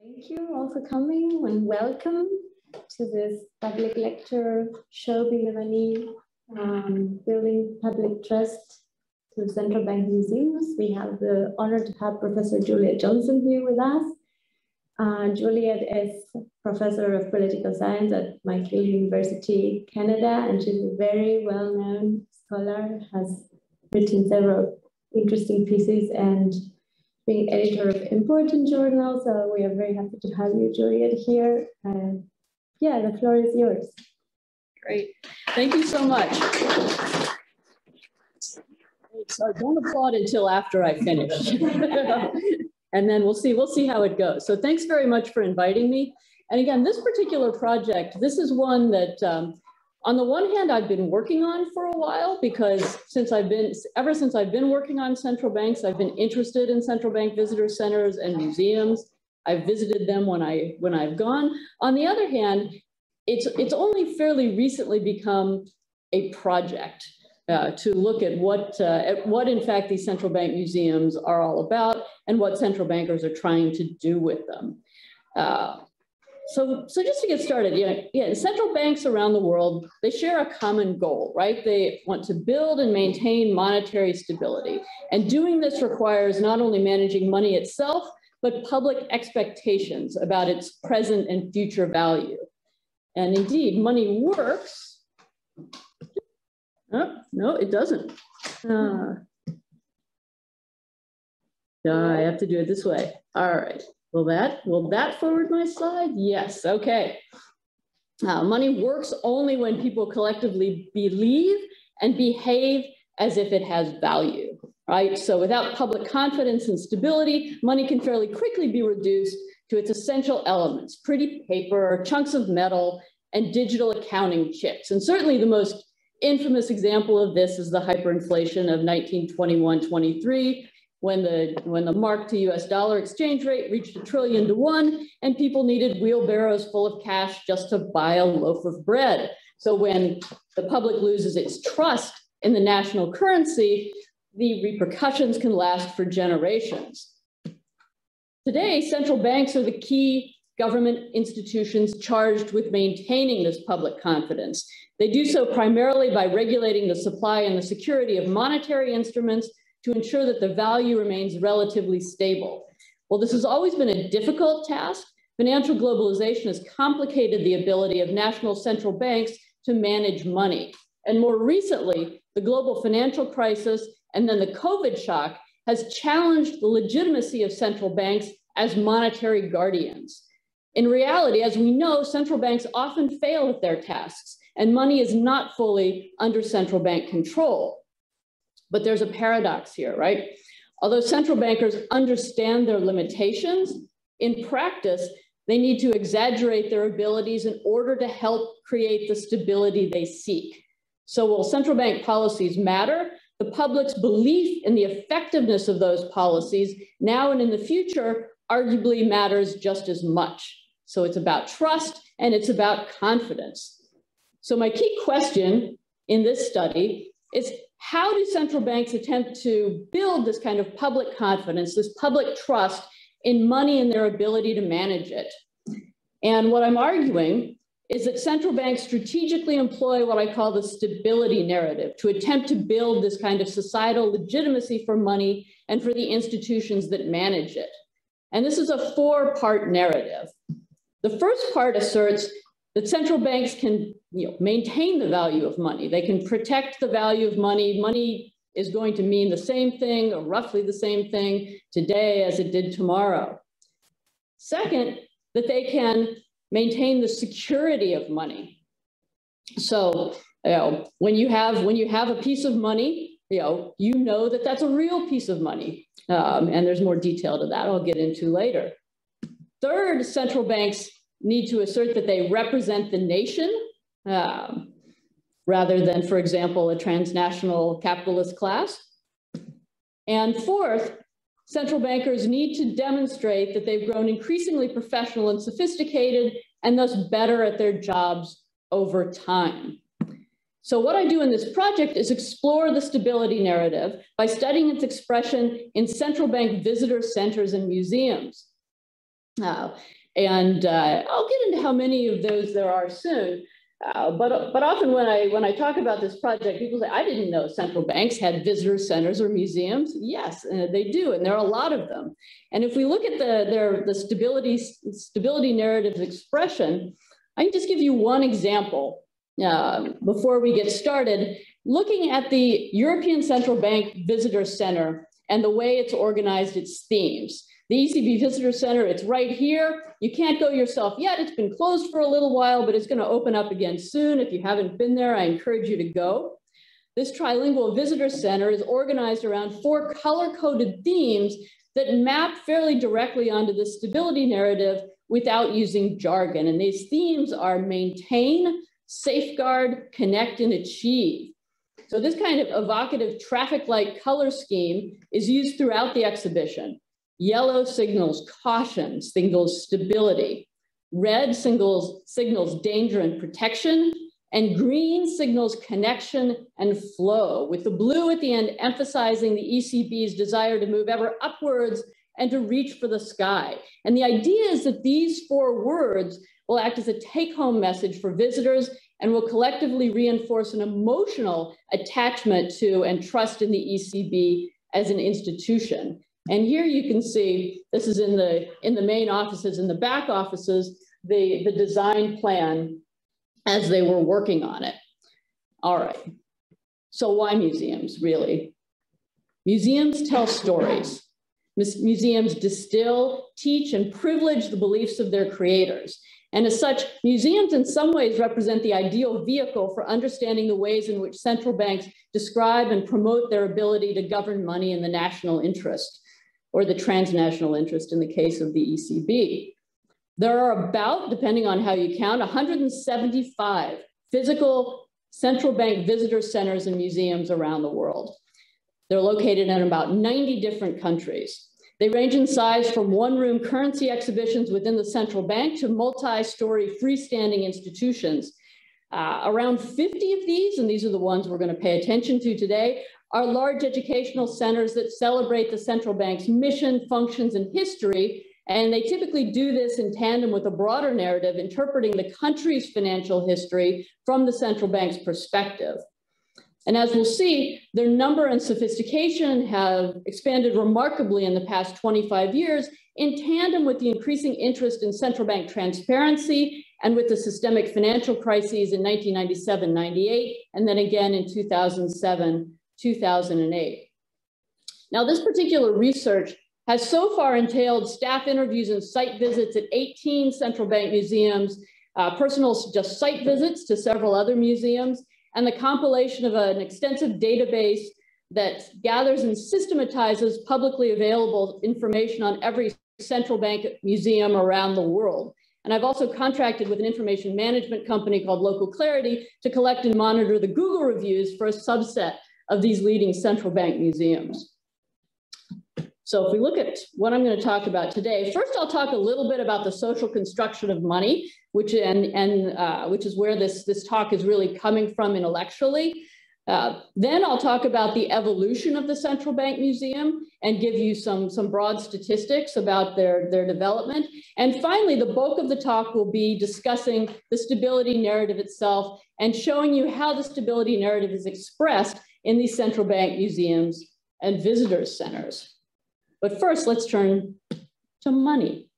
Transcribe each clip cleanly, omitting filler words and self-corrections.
Thank you all for coming and welcome to this public lecture, Show Bilavani, Building Public Trust to Central Bank Museums. We have the honor to have Professor Juliet Johnson here with us. Juliet is Professor of Political Science at McGill University, Canada, and she's a very well-known scholar, has written several interesting pieces and being editor of important journals. So we are very happy to have you, Juliet, here. Yeah, the floor is yours. Great. Thank you so much. So don't applaud until after I finish. And then we'll see how it goes. So thanks very much for inviting me. And again, this particular project, this is one that on the one hand, I've been working on for a while because ever since I've been working on central banks, I've been interested in central bank visitor centers and museums. I've visited them when I've gone. On the other hand, it's only fairly recently become a project to look at what in fact these central bank museums are all about and what central bankers are trying to do with them. So just to get started, central banks around the world, they share a common goal, right? They want to build and maintain monetary stability. And doing this requires not only managing money itself, but public expectations about its present and future value. And indeed, money works. Oh, no, it doesn't. I have to do it this way. All right. Will that forward my slide? Yes, okay. Money works only when people collectively believe and behave as if it has value, right? So without public confidence and stability, money can fairly quickly be reduced to its essential elements, pretty paper, chunks of metal, and digital accounting chips. And certainly the most infamous example of this is the hyperinflation of 1921-23, when the mark to US dollar exchange rate reached $1 trillion to 1, and people needed wheelbarrows full of cash just to buy a loaf of bread. So when the public loses its trust in the national currency, the repercussions can last for generations. Today, central banks are the key government institutions charged with maintaining this public confidence. They do so primarily by regulating the supply and the security of monetary instruments to ensure that the value remains relatively stable. Well, this has always been a difficult task. Financial globalization has complicated the ability of national central banks to manage money. And more recently, the global financial crisis and then the COVID shock has challenged the legitimacy of central banks as monetary guardians. In reality, as we know, central banks often fail at their tasks, and money is not fully under central bank control. But there's a paradox here, right? Although central bankers understand their limitations, in practice, they need to exaggerate their abilities in order to help create the stability they seek. So while central bank policies matter, the public's belief in the effectiveness of those policies now and in the future arguably matters just as much. So it's about trust and it's about confidence. So my key question in this study is, how do central banks attempt to build this kind of public confidence, this public trust in money and their ability to manage it? And what I'm arguing is that central banks strategically employ what I call the stability narrative to attempt to build this kind of societal legitimacy for money and for the institutions that manage it. And this is a four-part narrative. The first part asserts that central banks can maintain the value of money. They can protect the value of money. Money is going to mean the same thing or roughly the same thing today as it did tomorrow. Second, that they can maintain the security of money. So when you have a piece of money, you know that that's a real piece of money. And there's more detail to that I'll get into later. Third, central banks need to assert that they represent the nation rather than, for example, a transnational capitalist class. And fourth, central bankers need to demonstrate that they've grown increasingly professional and sophisticated and thus better at their jobs over time. So what I do in this project is explore the stability narrative by studying its expression in central bank visitor centers and museums. I'll get into how many of those there are soon. But often when I talk about this project, people say, I didn't know central banks had visitor centers or museums. Yes, they do, and there are a lot of them. And if we look at the stability narrative expression, I can just give you one example before we get started. Looking at the European Central Bank Visitor Center and the way it's organized its themes. The ECB Visitor Center, it's right here. You can't go yourself yet. It's been closed for a little while, but it's going to open up again soon. If you haven't been there, I encourage you to go. This trilingual visitor center is organized around 4 color-coded themes that map fairly directly onto the stability narrative without using jargon. And these themes are maintain, safeguard, connect, and achieve. So this kind of evocative traffic-light color scheme is used throughout the exhibition. Yellow signals caution, signals stability. Red signals danger and protection. And green signals connection and flow, with the blue at the end emphasizing the ECB's desire to move ever upwards and to reach for the sky. And the idea is that these 4 words will act as a take-home message for visitors and will collectively reinforce an emotional attachment to and trust in the ECB as an institution. And here you can see, this is in the main offices, in the back offices, the design plan as they were working on it. All right, so why museums, really? Museums tell stories. Museums distill, teach, and privilege the beliefs of their creators. And as such, museums in some ways represent the ideal vehicle for understanding the ways in which central banks describe and promote their ability to govern money in the national interest, or the transnational interest in the case of the ECB. There are about, depending on how you count, 175 physical central bank visitor centers and museums around the world. They're located in about 90 different countries. They range in size from one-room currency exhibitions within the central bank to multi-story freestanding institutions. Around 50 of these, and these are the ones we're going to pay attention to today, are large educational centers that celebrate the central bank's mission, functions, and history. And they typically do this in tandem with a broader narrative interpreting the country's financial history from the central bank's perspective. And as we'll see, their number and sophistication have expanded remarkably in the past 25 years in tandem with the increasing interest in central bank transparency and with the systemic financial crises in 1997-98, and then again in 2007-2008. Now, this particular research has so far entailed staff interviews and site visits at 18 central bank museums, personal just site visits to several other museums, and the compilation of an extensive database that gathers and systematizes publicly available information on every central bank museum around the world. And I've also contracted with an information management company called Local Clarity to collect and monitor the Google reviews for a subset of these leading central bank museums. So if we look at what I'm going to talk about today, first I'll talk a little bit about the social construction of money, which is where this talk is really coming from intellectually. Then I'll talk about the evolution of the central bank museum and give you some broad statistics about their development. And finally, the bulk of the talk will be discussing the stability narrative itself and showing you how the stability narrative is expressed in these central bank museums and visitors centers. But first, let's turn to money.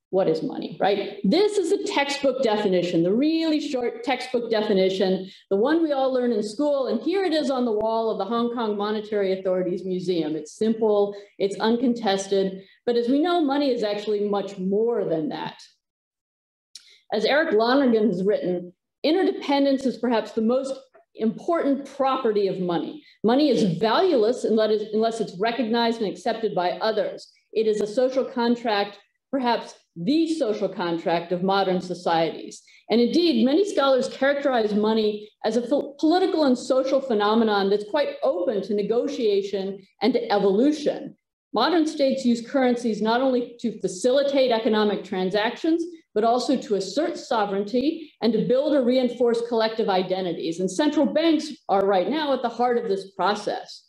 What is money, right? This is a textbook definition, the really short textbook definition, the one we all learn in school. And here it is on the wall of the Hong Kong Monetary Authority's museum. It's simple, it's uncontested, but as we know, money is actually much more than that. As Eric Lonergan has written, interdependence is perhaps the most important property of money. Money is valueless unless it's recognized and accepted by others. It is a social contract, perhaps the social contract of modern societies. And indeed, many scholars characterize money as a political and social phenomenon that's quite open to negotiation and to evolution. Modern states use currencies not only to facilitate economic transactions, but also to assert sovereignty and to build or reinforce collective identities. And central banks are right now at the heart of this process.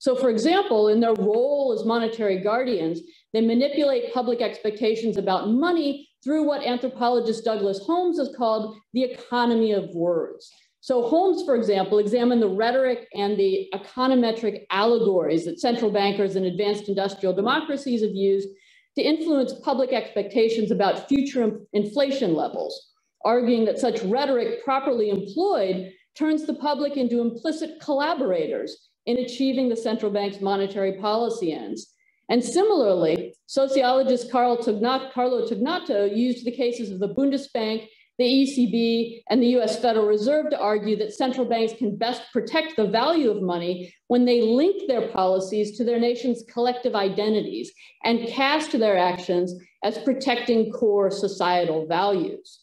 So for example, in their role as monetary guardians, they manipulate public expectations about money through what anthropologist Douglas Holmes has called the economy of words. So Holmes, for example, examined the rhetoric and the econometric allegories that central bankers in advanced industrial democracies have used to influence public expectations about future inflation levels, arguing that such rhetoric properly employed turns the public into implicit collaborators in achieving the central bank's monetary policy ends. And similarly, sociologist Carlo Tognato used the cases of the Bundesbank, the ECB, and the US Federal Reserve to argue that central banks can best protect the value of money when they link their policies to their nation's collective identities and cast their actions as protecting core societal values.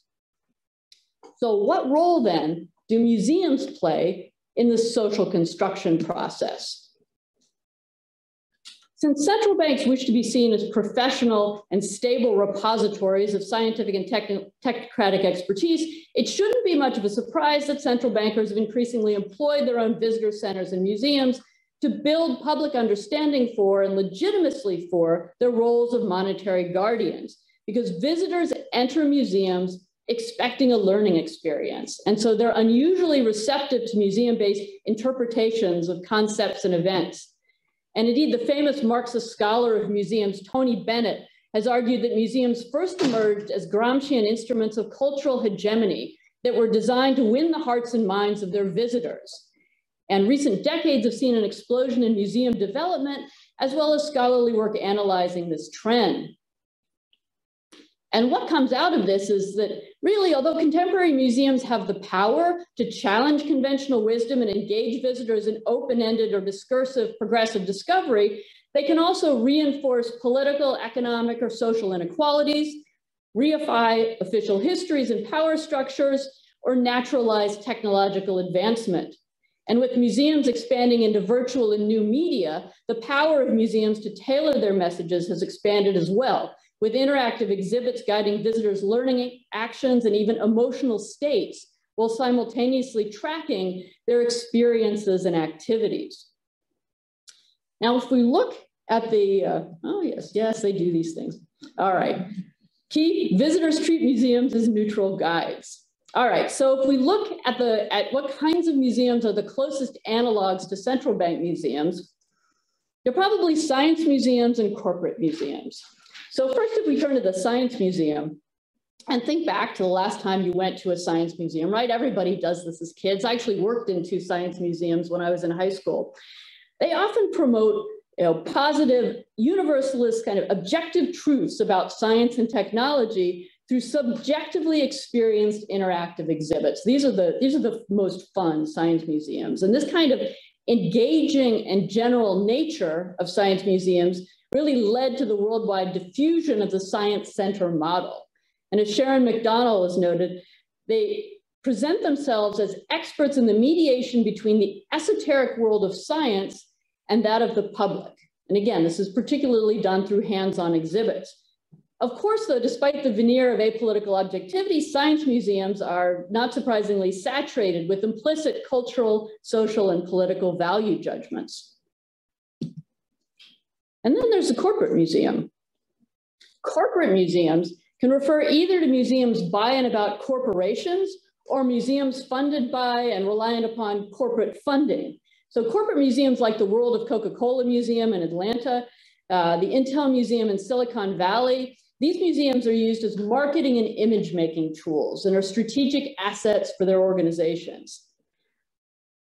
So what role then do museums play in the social construction process? Since central banks wish to be seen as professional and stable repositories of scientific and technocratic expertise, it shouldn't be much of a surprise that central bankers have increasingly employed their own visitor centers and museums to build public understanding for and legitimacy for their roles of monetary guardians, because visitors enter museums expecting a learning experience. And so they're unusually receptive to museum-based interpretations of concepts and events. And indeed, the famous Marxist scholar of museums, Tony Bennett, has argued that museums first emerged as Gramscian instruments of cultural hegemony that were designed to win the hearts and minds of their visitors. And recent decades have seen an explosion in museum development, as well as scholarly work analyzing this trend. And what comes out of this is that really, although contemporary museums have the power to challenge conventional wisdom and engage visitors in open-ended or discursive progressive discovery, they can also reinforce political, economic, or social inequalities, reify official histories and power structures, or naturalize technological advancement. And with museums expanding into virtual and new media, the power of museums to tailor their messages has expanded as well, with interactive exhibits guiding visitors' learning actions and even emotional states, while simultaneously tracking their experiences and activities. Now, if we look at the, oh yes, they do these things. All right, visitors treat museums as neutral guides. All right, so if we look at what kinds of museums are the closest analogs to central bank museums, they're probably science museums and corporate museums. So first, if we turn to the Science Museum and think back to the last time you went to a science museum, right? Everybody does this as kids. I actually worked in 2 science museums when I was in high school. They often promote positive, universalist kind of objective truths about science and technology through subjectively experienced interactive exhibits. These are the most fun science museums. And this kind of engaging and general nature of science museums really led to the worldwide diffusion of the science center model. And as Sharon McDonnell has noted, they present themselves as experts in the mediation between the esoteric world of science and that of the public. And again, this is particularly done through hands-on exhibits. Of course, though, despite the veneer of apolitical objectivity, science museums are, not surprisingly, saturated with implicit cultural, social, and political value judgments. And then there's the corporate museum. Corporate museums can refer either to museums by and about corporations or museums funded by and reliant upon corporate funding. So corporate museums like the World of Coca-Cola Museum in Atlanta, the Intel Museum in Silicon Valley, these museums are used as marketing and image-making tools and are strategic assets for their organizations.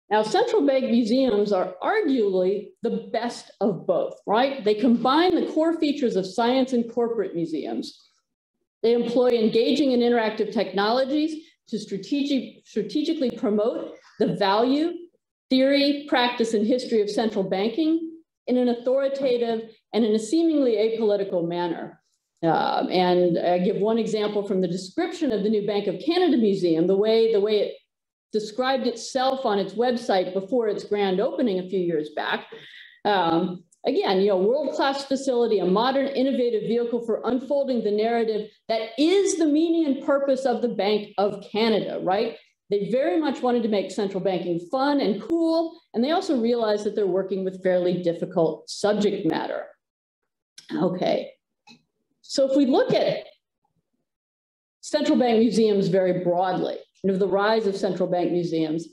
Now, central bank museums are arguably the best of both, right? They combine the core features of science and corporate museums. They employ engaging and interactive technologies to strategically promote the value, theory, practice, and history of central banking in an authoritative and in a seemingly apolitical manner. And I give one example from the description of the new Bank of Canada Museum, the way it described itself on its website before its grand opening a few years back. Again, world-class facility, a modern, innovative vehicle for unfolding the narrative that is the meaning and purpose of the Bank of Canada, right? They very much wanted to make central banking fun and cool, and they also realized that they're working with fairly difficult subject matter. Okay, so if we look at central bank museums very broadly, the rise of central bank museums,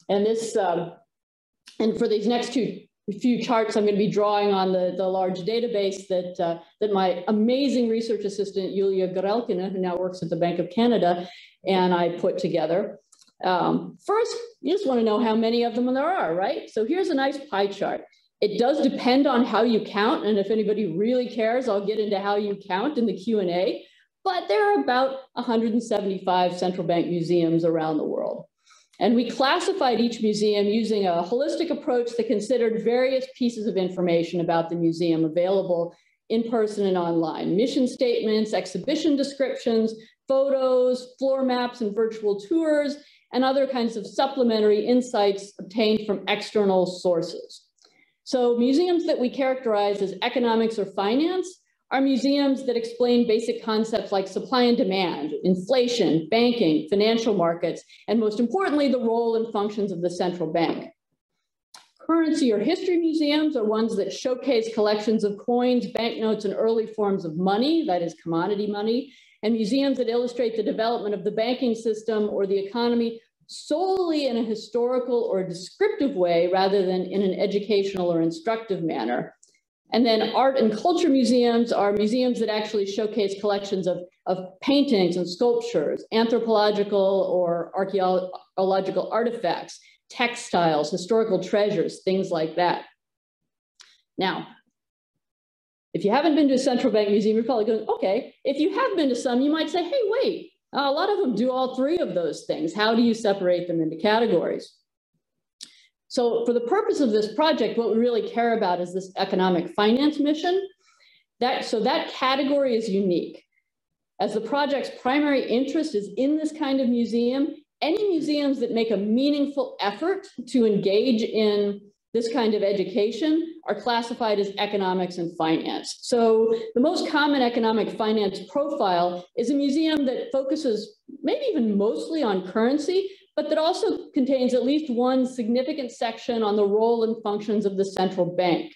and this, and for these next few charts, I'm going to be drawing on the large database that my amazing research assistant, Julia Gorelkina, who now works at the Bank of Canada, and I put together. First, you just want to know how many of them there are, right? So here's a nice pie chart. It does depend on how you count, and if anybody really cares, I'll get into how you count in the Q&A, but there are about 175 central bank museums around the world. And we classified each museum using a holistic approach that considered various pieces of information about the museum available in person and online: mission statements, exhibition descriptions, photos, floor maps and virtual tours, and other kinds of supplementary insights obtained from external sources. So museums that we characterize as economics or finance are museums that explain basic concepts like supply and demand, inflation, banking, financial markets, and most importantly, the role and functions of the central bank. Currency or history museums are ones that showcase collections of coins, banknotes, and early forms of money, that is commodity money, and museums that illustrate the development of the banking system or the economy solely in a historical or descriptive way rather than in an educational or instructive manner. And then art and culture museums are museums that actually showcase collections of paintings and sculptures, anthropological or archaeological artifacts, textiles, historical treasures, things like that. Now, if you haven't been to a central bank museum, you're probably going, okay. If you have been to some, you might say, hey, wait, a lot of them do all three of those things. How do you separate them into categories? So for the purpose of this project, what we really care about is this economic finance mission. So that category is unique. As the project's primary interest is in this kind of museum, any museums that make a meaningful effort to engage in this kind of education are classified as economics and finance. So the most common economic finance profile is a museum that focuses maybe even mostly on currency, but that also contains at least one significant section on the role and functions of the central bank.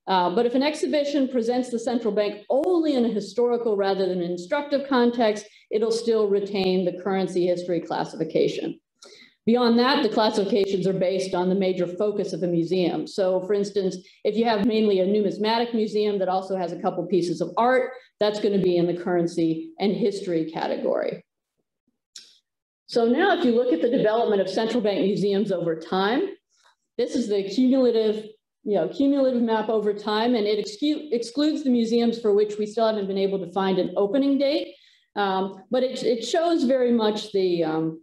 But if an exhibition presents the central bank only in a historical rather than an instructive context, it'll still retain the currency history classification. Beyond that, the classifications are based on the major focus of the museum. So for instance, if you have mainly a numismatic museum that also has a couple pieces of art, that's going to be in the currency and history category. So now if you look at the development of central bank museums over time, this is the cumulative map over time, and it excludes the museums for which we still haven't been able to find an opening date. But it shows very much the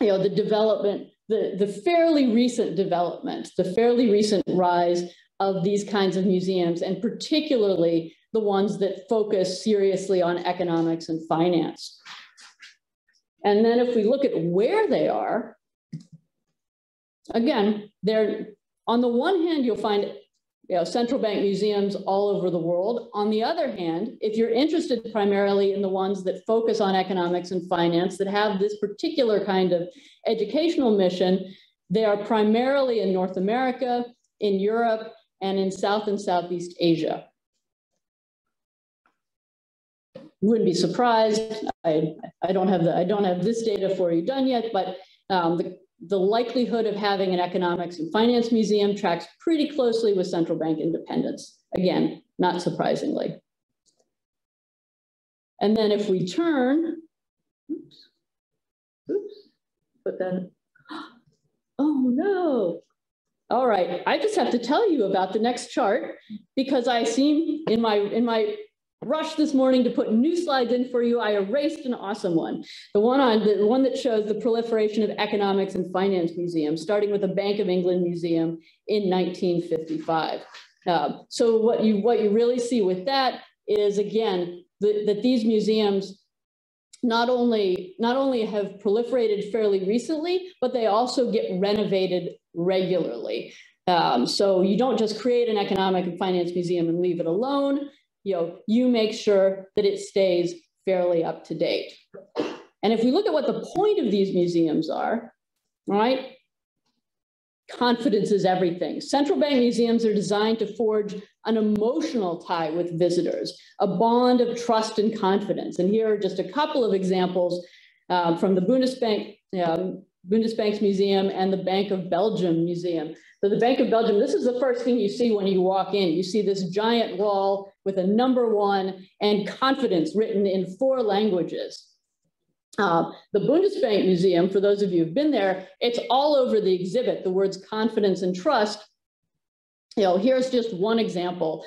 development, the fairly recent development, the fairly recent rise of these kinds of museums, and particularly the ones that focus seriously on economics and finance. And then if we look at where they are, again, they're on the one hand, you'll find central bank museums all over the world. On the other hand, if you're interested primarily in the ones that focus on economics and finance, that have this particular kind of educational mission, they are primarily in North America, in Europe, and in South and Southeast Asia. You wouldn't be surprised. I don't have this data for you done yet, but the likelihood of having an economics and finance museum tracks pretty closely with central bank independence. Again, not surprisingly. And then if we turn, put that, oh no. All right, I just have to tell you about the next chart because I seem in my rush this morning to put new slides in for you, I erased an awesome one. The one that shows the proliferation of economics and finance museums, starting with the Bank of England Museum in 1955. So what you really see with that is, again, that these museums not only have proliferated fairly recently, but they also get renovated regularly. So you don't just create an economic and finance museum and leave it alone. You make sure that it stays fairly up to date. And if we look at what the point of these museums are, right? Confidence is everything. Central bank museums are designed to forge an emotional tie with visitors, a bond of trust and confidence. And here are just a couple of examples from the Bundesbank's museum and the Bank of Belgium museum. So the Bank of Belgium, this is the first thing you see when you walk in. You see this giant wall with a #1 and confidence written in 4 languages. The Bundesbank Museum, for those of you who've been there, it's all over the exhibit, the words confidence and trust. You know, here's just one example,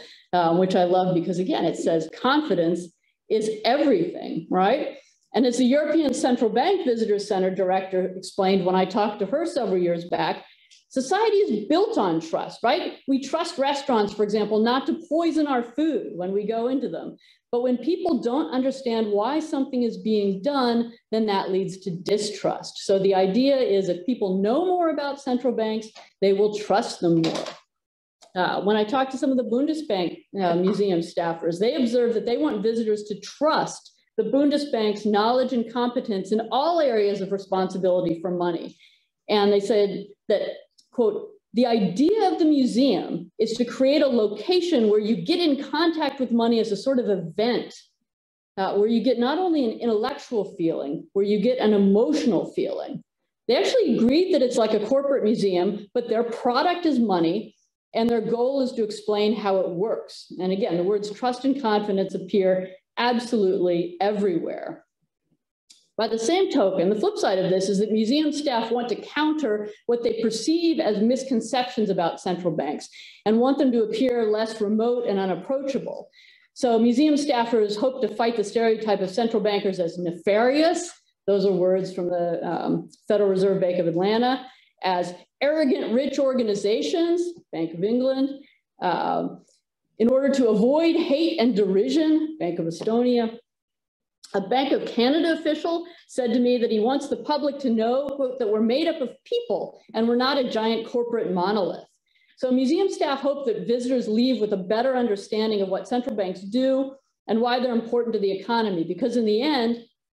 which I love because again, it says confidence is everything, right? And as the European Central Bank Visitor Center director explained when I talked to her several years back, society is built on trust, right? We trust restaurants, for example, not to poison our food when we go into them. But when people don't understand why something is being done, then that leads to distrust. So the idea is if people know more about central banks, they will trust them more. When I talked to some of the Bundesbank museum staffers, they observed that they want visitors to trust the Bundesbank's knowledge and competence in all areas of responsibility for money. And they said that, quote, the idea of the museum is to create a location where you get in contact with money as a sort of event, where you get not only an intellectual feeling, where you get an emotional feeling. They actually agreed that it's like a corporate museum, but their product is money, and their goal is to explain how it works. And again, the words trust and confidence appear absolutely everywhere. By the same token, the flip side of this is that museum staff want to counter what they perceive as misconceptions about central banks and want them to appear less remote and unapproachable. So museum staffers hope to fight the stereotype of central bankers as nefarious. Those are words from the Federal Reserve Bank of Atlanta, as arrogant, rich organizations, Bank of England, in order to avoid hate and derision, Bank of Estonia. A Bank of Canada official said to me that he wants the public to know, quote, that we're made up of people and we're not a giant corporate monolith. So museum staff hope that visitors leave with a better understanding of what central banks do and why they're important to the economy. Because in the end,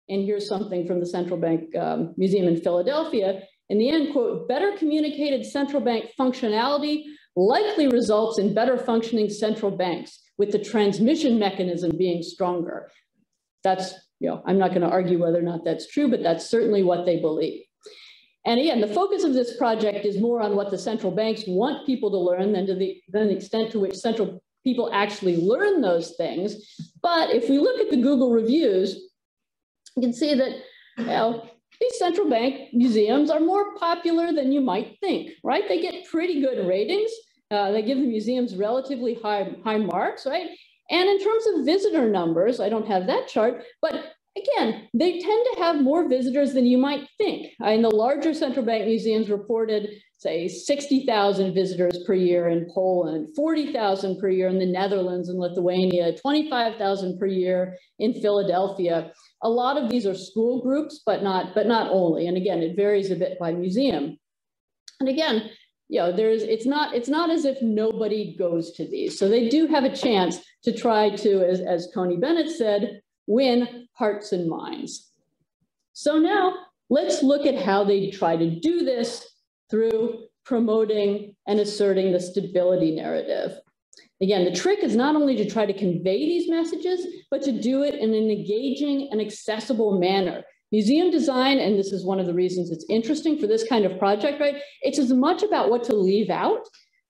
and here's something from the Central Bank Museum in Philadelphia, in the end, quote, better communicated central bank functionality likely results in better functioning central banks, with the transmission mechanism being stronger. That's, you know, I'm not going to argue whether or not that's true, but that's certainly what they believe. And again, the focus of this project is more on what the central banks want people to learn than the extent to which central people actually learn those things. But if we look at the Google reviews, you can see that, you know, these central bank museums are more popular than you might think, right? They get pretty good ratings. They give the museums relatively high marks, right? And in terms of visitor numbers, I don't have that chart, but again, they tend to have more visitors than you might think. And the larger central bank museums reported, say, 60,000 visitors per year in Poland, 40,000 per year in the Netherlands and Lithuania, 25,000 per year in Philadelphia. A lot of these are school groups, but not only. And again, it varies a bit by museum. And again, you know, it's not as if nobody goes to these. So they do have a chance to try to, as Coney Bennett said, win hearts and minds. So now let's look at how they try to do this through promoting and asserting the stability narrative. Again, the trick is not only to try to convey these messages, but to do it in an engaging and accessible manner. Museum design, and this is one of the reasons it's interesting for this kind of project, right? It's as much about what to leave out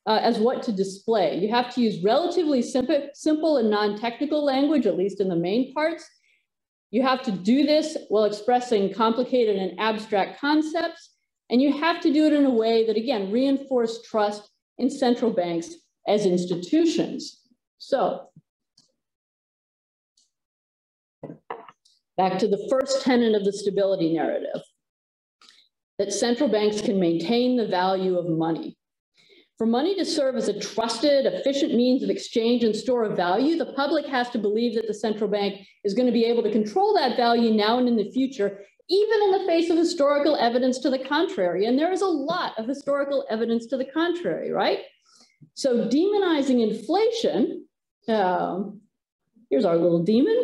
as what to display. You have to use relatively simple and non-technical language, at least in the main parts. You have to do this while expressing complicated and abstract concepts. And you have to do it in a way that, again, reinforce trust in central banks as institutions. So, back to the first tenet of the stability narrative, that central banks can maintain the value of money. For money to serve as a trusted, efficient means of exchange and store of value, the public has to believe that the central bank is going to be able to control that value now and in the future, even in the face of historical evidence to the contrary. And there is a lot of historical evidence to the contrary, right? So demonizing inflation, here's our little demon.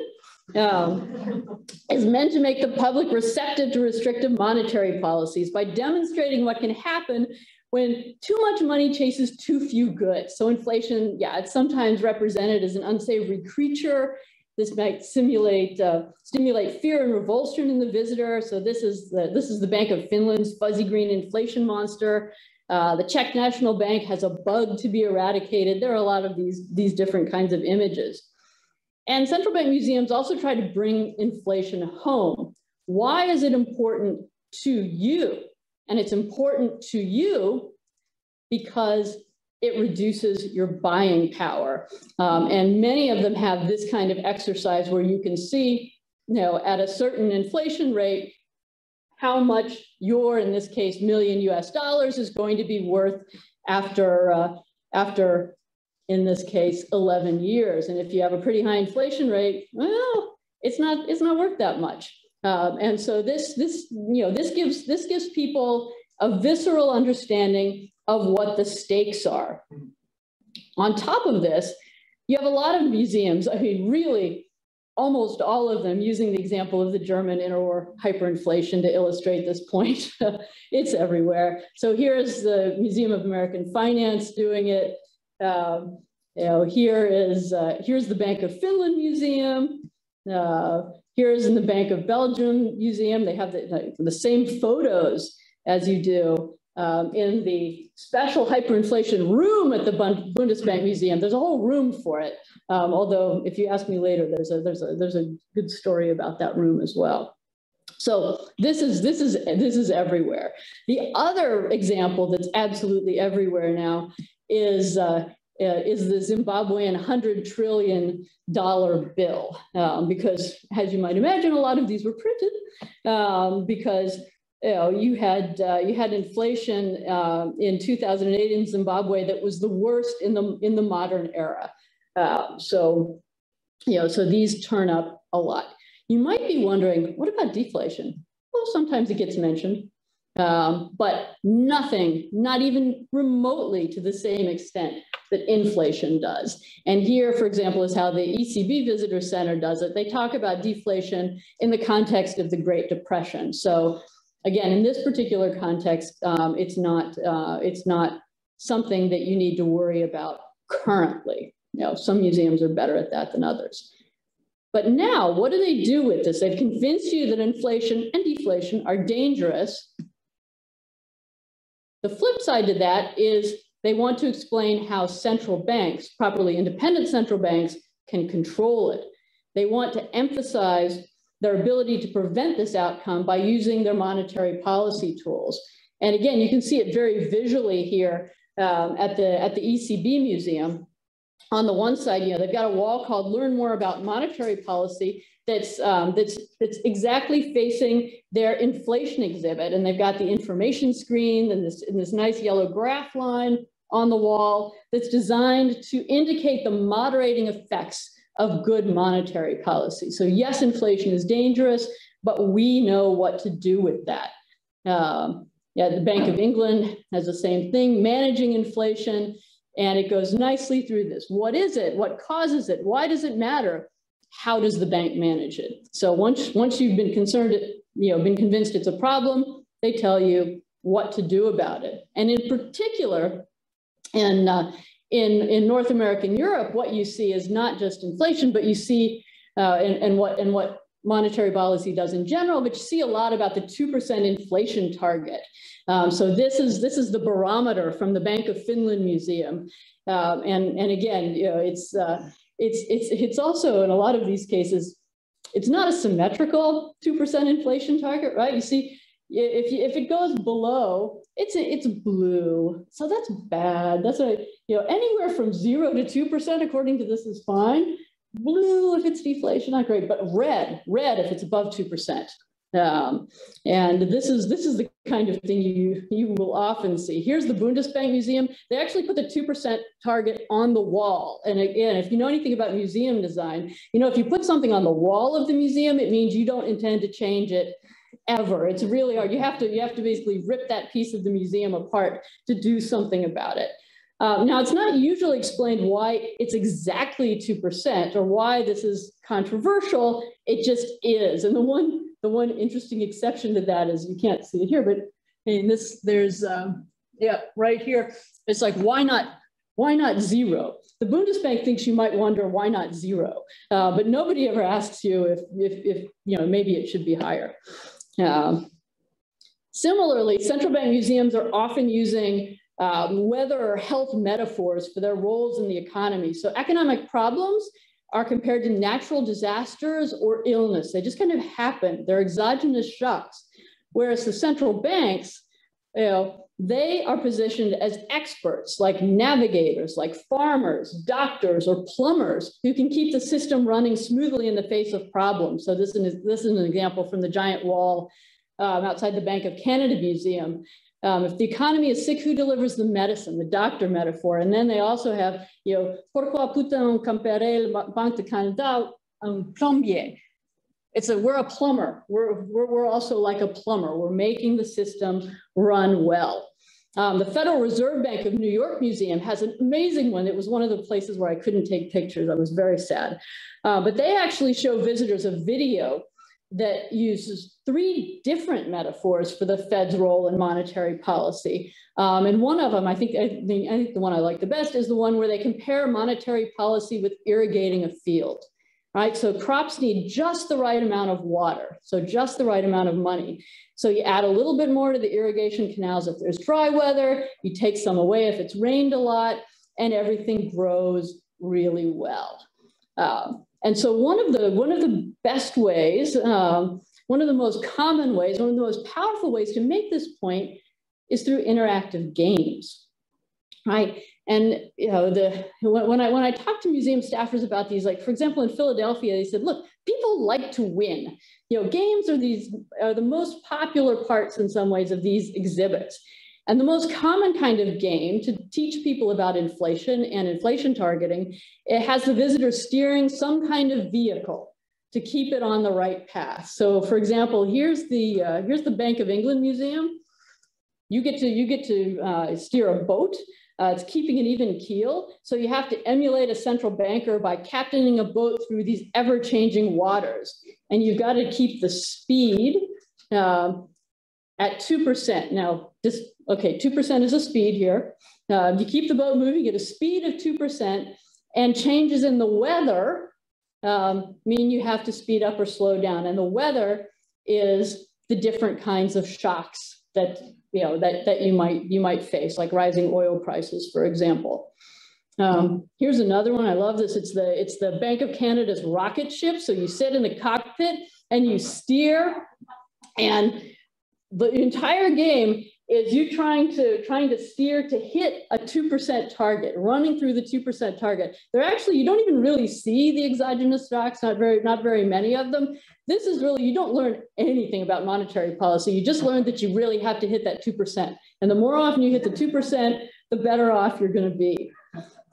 is meant to make the public receptive to restrictive monetary policies by demonstrating what can happen when too much money chases too few goods. So inflation, yeah, it's sometimes represented as an unsavory creature. This might stimulate fear and revulsion in the visitor. So this is the Bank of Finland's fuzzy green inflation monster. The Czech National Bank has a bug to be eradicated. There are a lot of these different kinds of images. And central bank museums also try to bring inflation home. Why is it important to you? And it's important to you because it reduces your buying power. And many of them have this kind of exercise where you can see, at a certain inflation rate, how much your, in this case, $1,000,000 US is going to be worth after, in this case, 11 years. And if you have a pretty high inflation rate, well, it's not worth that much. And so this gives people a visceral understanding of what the stakes are. On top of this, you have a lot of museums, I mean, really, almost all of them using the example of the German interwar hyperinflation to illustrate this point. It's everywhere. So here's the Museum of American Finance doing it. Here's the Bank of Finland Museum. Here's in the Bank of Belgium Museum. They have the same photos as you do in the special hyperinflation room at the Bundesbank Museum. There's a whole room for it. Although if you ask me later, there's a good story about that room as well. So this is everywhere. The other example that's absolutely everywhere now is the Zimbabwean $100 trillion bill, because, as you might imagine, a lot of these were printed because you had inflation in 2008 in Zimbabwe that was the worst in the modern era. So these turn up a lot. You might be wondering, what about deflation? Well, sometimes it gets mentioned, but nothing, not even remotely to the same extent that inflation does. And here, for example, is how the ECB Visitor Center does it. They talk about deflation in the context of the Great Depression. So again, in this particular context, it's not something that you need to worry about currently. Some museums are better at that than others. But now, what do they do with this? They've convinced you that inflation and deflation are dangerous. The flip side to that is they want to explain how central banks, properly independent central banks, can control it. They want to emphasize their ability to prevent this outcome by using their monetary policy tools. And again, you can see it very visually here at the ECB Museum. On the one side, they've got a wall called "Learn More About Monetary Policy" that's exactly facing their inflation exhibit, and they've got the information screen and this nice yellow graph line on the wall that's designed to indicate the moderating effects of good monetary policy. So yes, inflation is dangerous, but we know what to do with that. The Bank of England has the same thing, managing inflation. And it goes nicely through this. What is it? What causes it? Why does it matter? How does the bank manage it? So once you've been been convinced it's a problem, they tell you what to do about it. And in particular, in North America and Europe, what you see is not just inflation, but you see and what monetary policy does in general, but you see a lot about the 2% inflation target. So this is the barometer from the Bank of Finland Museum, and again, it's also in a lot of these cases, it's not a symmetrical 2% inflation target, right? You see, if it goes below, it's blue, so that's bad. That's anywhere from 0 to 2% according to this is fine. Blue if it's deflation, not great, but red if it's above 2%. And this is the kind of thing you will often see. Here's the Bundesbank Museum. They actually put the 2% target on the wall. And again, if you know anything about museum design, if you put something on the wall of the museum, it means you don't intend to change it ever. It's really hard. You have to basically rip that piece of the museum apart to do something about it. Now, it's not usually explained why it's exactly 2% or why this is controversial. It just is. And the one interesting exception to that is, you can't see it here, but in this, there's, yeah, right here, it's like, why not zero? The Bundesbank thinks you might wonder, why not zero? But nobody ever asks you if you know, maybe it should be higher. Similarly, central bank museums are often using weather or health metaphors for their roles in the economy. So economic problems are compared to natural disasters or illness. They just kind of happen. They're exogenous shocks. Whereas the central banks, you know, they are positioned as experts, like navigators, like farmers, doctors, or plumbers who can keep the system running smoothly in the face of problems. So this is an example from the giant wall outside the Bank of Canada Museum. If the economy is sick, who delivers the medicine, the doctor metaphor? And then they also have, you know, pourquoi peut-on comparer la Banque de Canada un plombier? We're a plumber. We're also like a plumber. We're making the system run well. The Federal Reserve Bank of New York Museum has an amazing one. It was one of the places where I couldn't take pictures. I was very sad. But they actually show visitors a video that uses 3 different metaphors for the Fed's role in monetary policy. And one of them, I think the one I like the best is the one where they compare monetary policy with irrigating a field. Right, so crops need just the right amount of water, so just the right amount of money. So you add a little bit more to the irrigation canals if there's dry weather, you take some away if it's rained a lot, and everything grows really well. And so one of the best ways, one of the most common ways, one of the most powerful ways to make this point is through interactive games, right? And you know, when I talk to museum staffers about these, like for example in Philadelphia, they said, look, people like to win. You know, games are the most popular parts in some ways of these exhibits. And the most common kind of game to teach people about inflation and inflation targeting, it has the visitor steering some kind of vehicle to keep it on the right path. So for example, here's the Bank of England Museum. You get to steer a boat. It's keeping an even keel. So you have to emulate a central banker by captaining a boat through these ever-changing waters. And you've got to keep the speed at 2%. Now, okay, 2% is a speed here. You keep the boat moving at a speed of 2%, and changes in the weather mean you have to speed up or slow down. And the weather is the different kinds of shocks that you might face, like rising oil prices, for example. Here's another one. I love this. It's the Bank of Canada's rocket ship. So you sit in the cockpit and you steer, and the entire game is you trying to steer to hit a 2% target, running through the 2% target. They're actually, you don't even really see the exogenous shocks, not very many of them. This is really, you don't learn anything about monetary policy. You just learn that you really have to hit that 2%. And the more often you hit the 2%, the better off you're going to be.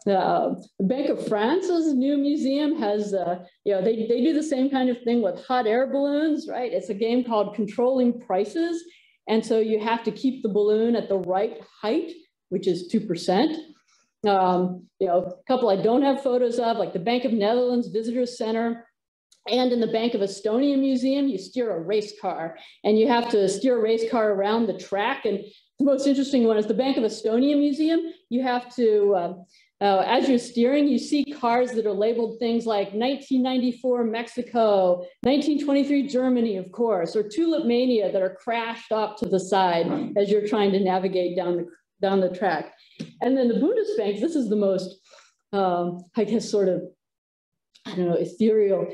The Bank of France's new museum has, they do the same kind of thing with hot air balloons, right? It's a game called Controlling Prices. And so you have to keep the balloon at the right height, which is 2%. A couple I don't have photos of, like the Bank of Netherlands Visitors Center, and in the Bank of Estonia Museum, you steer a race car, and you have to steer a race car around the track. And the most interesting one is the Bank of Estonia Museum. You have to, as you're steering, you see cars that are labeled things like 1994 Mexico, 1923 Germany, of course, or Tulip Mania that are crashed off to the side as you're trying to navigate down the track. And then the Bundesbank, this is the most, I guess, sort of, I don't know, ethereal.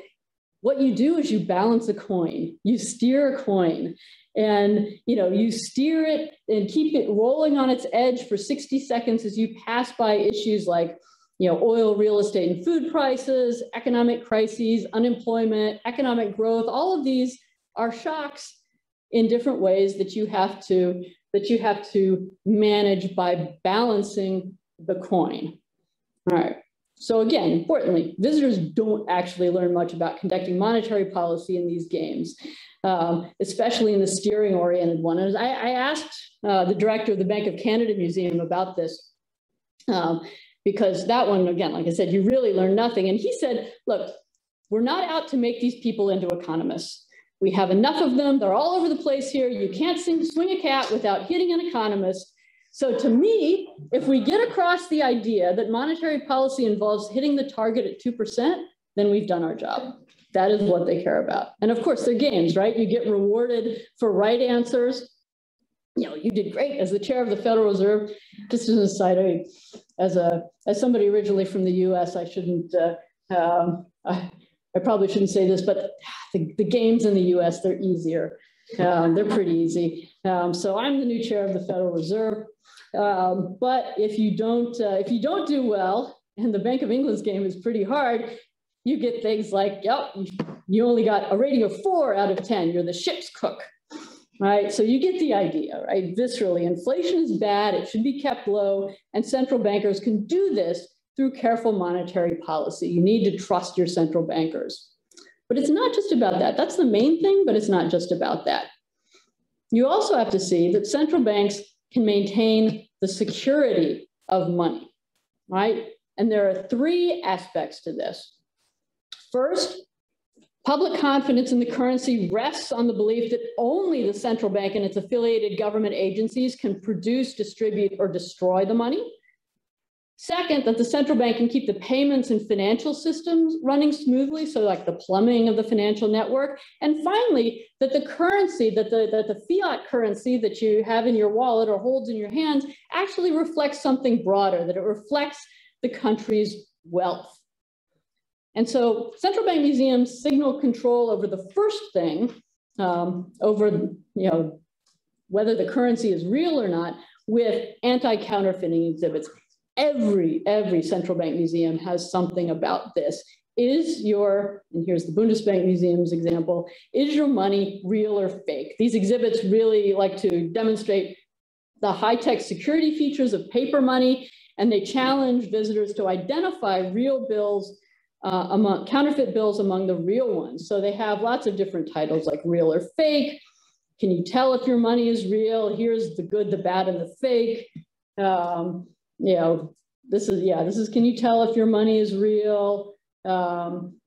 What you do is you balance a coin, you steer a coin, and you steer it and keep it rolling on its edge for 60 seconds as you pass by issues like oil, real estate, and food prices, economic crises, unemployment, economic growth. All of these are shocks in different ways that you have to manage by balancing the coin. All right. So again, importantly, visitors don't actually learn much about conducting monetary policy in these games, especially in the steering-oriented one. And I asked the director of the Bank of Canada Museum about this. because that one, again, like I said, you really learn nothing. And he said, look, we're not out to make these people into economists. We have enough of them. They're all over the place here. You can't swing a cat without hitting an economist. So to me, if we get across the idea that monetary policy involves hitting the target at 2%, then we've done our job. That is what they care about. And of course, they're games, right? You get rewarded for right answers. You know, you did great as the chair of the Federal Reserve. Just as an aside, as somebody originally from the U.S., I shouldn't, I probably shouldn't say this, but the games in the U.S., they're easier. They're pretty easy. So I'm the new chair of the Federal Reserve. But if you don't do well, and the Bank of England's game is pretty hard, you get things like, yep, you only got a rating of 4 out of 10. You're the ship's cook. Right, so you get the idea, right? Viscerally, inflation is bad, it should be kept low, and central bankers can do this through careful monetary policy. You need to trust your central bankers. But it's not just about that. That's the main thing, but it's not just about that. You also have to see that central banks can maintain the security of money, right? And there are 3 aspects to this. First, public confidence in the currency rests on the belief that only the central bank and its affiliated government agencies can produce, distribute, or destroy the money. Second, that the central bank can keep the payments and financial systems running smoothly, so like the plumbing of the financial network. And finally, that the currency, that the fiat currency that you have in your wallet or holds in your hands actually reflects something broader, that it reflects the country's wealth. And so central bank museums signal control over the first thing, over whether the currency is real or not, with anti-counterfeiting exhibits. Every central bank museum has something about this. And here's the Bundesbank Museum's example, is your money real or fake? These exhibits really like to demonstrate the high-tech security features of paper money, and they challenge visitors to identify real bills among counterfeit bills among the real ones. So they have lots of different titles like real or fake. Can you tell if your money is real? Here's the good, the bad, and the fake. This is can you tell if your money is real?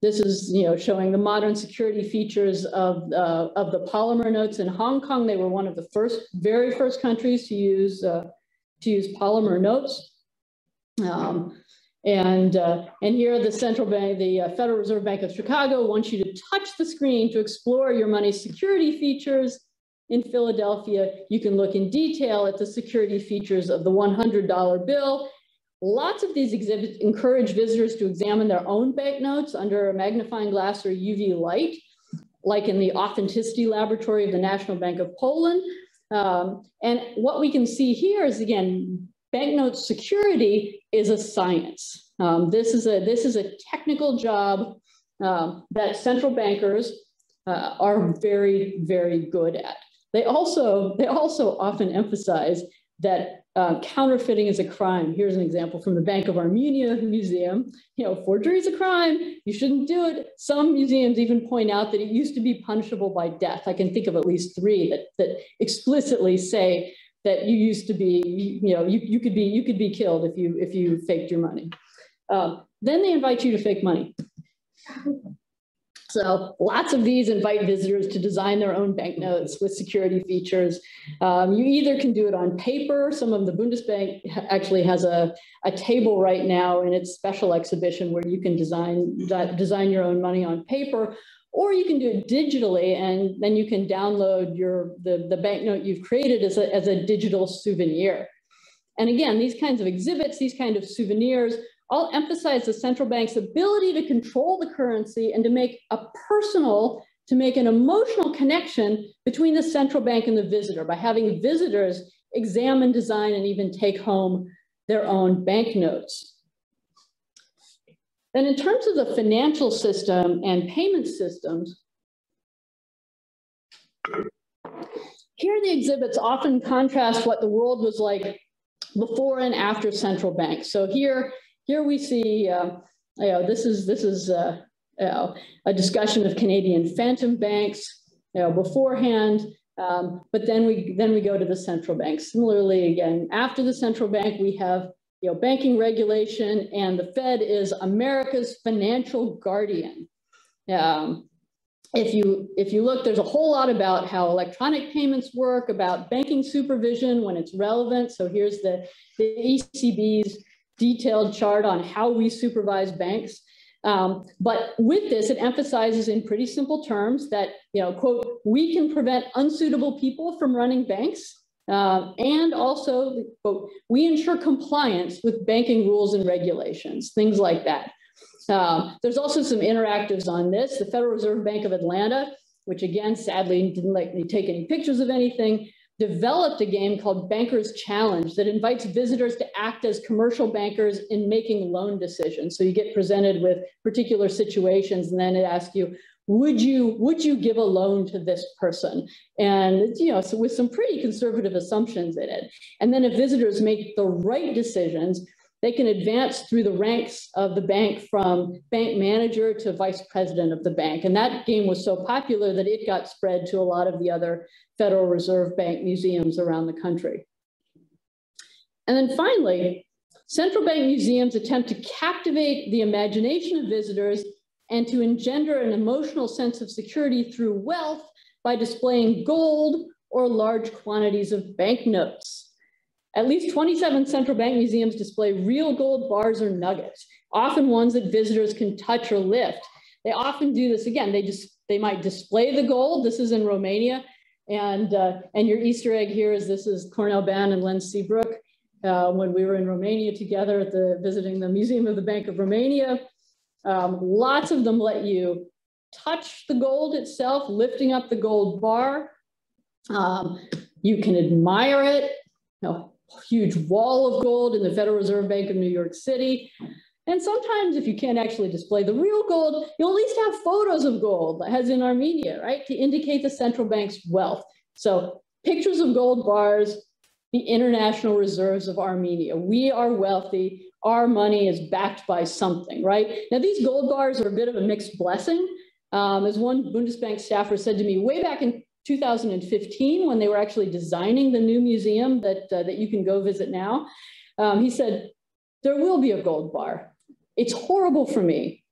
This is showing the modern security features of the polymer notes in Hong Kong. They were one of the very first countries to use polymer notes. And here the central bank, the Federal Reserve Bank of Chicago wants you to touch the screen to explore your money's security features. In Philadelphia, you can look in detail at the security features of the $100 bill. Lots of these exhibits encourage visitors to examine their own banknotes under a magnifying glass or UV light, like in the Authenticity Laboratory of the National Bank of Poland. And what we can see here is, again, banknote security is a science. This is a technical job that central bankers are very, very good at. They also often emphasize that counterfeiting is a crime. Here's an example from the Bank of Armenia Museum. Forgery is a crime. You shouldn't do it. Some museums even point out that it used to be punishable by death. I can think of at least 3 that explicitly say that you used to be, you could be killed if you faked your money. Then they invite you to fake money. So lots of these invite visitors to design their own banknotes with security features. You either can do it on paper. Some of the Bundesbank actually has a table right now in its special exhibition where you can design your own money on paper, or you can do it digitally, and then you can download the banknote you've created as a digital souvenir. And again, these kinds of exhibits, these kind of souvenirs, all emphasize the central bank's ability to control the currency and to make an emotional connection between the central bank and the visitor by having visitors examine, design, and even take home their own banknotes. Then in terms of the financial system and payment systems, here the exhibits often contrast what the world was like before and after central banks. So here we see, this is a discussion of Canadian phantom banks, beforehand, but then we go to the central bank. Similarly, again, after the central bank, we have banking regulation, and the Fed is America's financial guardian. If you look, there's a whole lot about how electronic payments work, about banking supervision when it's relevant. So here's the ECB's detailed chart on how we supervise banks. But with this, it emphasizes in pretty simple terms that, quote, we can prevent unsuitable people from running banks. And also, quote, we ensure compliance with banking rules and regulations, things like that. There's also some interactives on this. The Federal Reserve Bank of Atlanta, which again, sadly, didn't let me take any pictures of anything, developed a game called Banker's Challenge that invites visitors to act as commercial bankers in making loan decisions. So you get presented with particular situations, and then it asks you, would you give a loan to this person? And so with some pretty conservative assumptions in it. And then if visitors make the right decisions, they can advance through the ranks of the bank from bank manager to vice president of the bank. And that game was so popular that it got spread to a lot of the other Federal Reserve Bank museums around the country. And then finally, central bank museums attempt to captivate the imagination of visitors and to engender an emotional sense of security through wealth by displaying gold or large quantities of banknotes. At least 27 central bank museums display real gold bars or nuggets, often ones that visitors can touch or lift. They often do this again. They might display the gold. This is in Romania, and your Easter egg here is this is Cornell Ban and Len Seabrook when we were in Romania together at visiting the Museum of the Bank of Romania. Lots of them let you touch the gold itself, lifting up the gold bar. You can admire it. Huge wall of gold in the Federal Reserve Bank of New York City. And sometimes if you can't actually display the real gold, you'll at least have photos of gold, as in Armenia, right? To indicate the central bank's wealth. So pictures of gold bars, the international reserves of Armenia. We are wealthy. Our money is backed by something, right? Now these gold bars are a bit of a mixed blessing. As one Bundesbank staffer said to me way back in 2015, when they were actually designing the new museum that you can go visit now, he said, there will be a gold bar. It's horrible for me.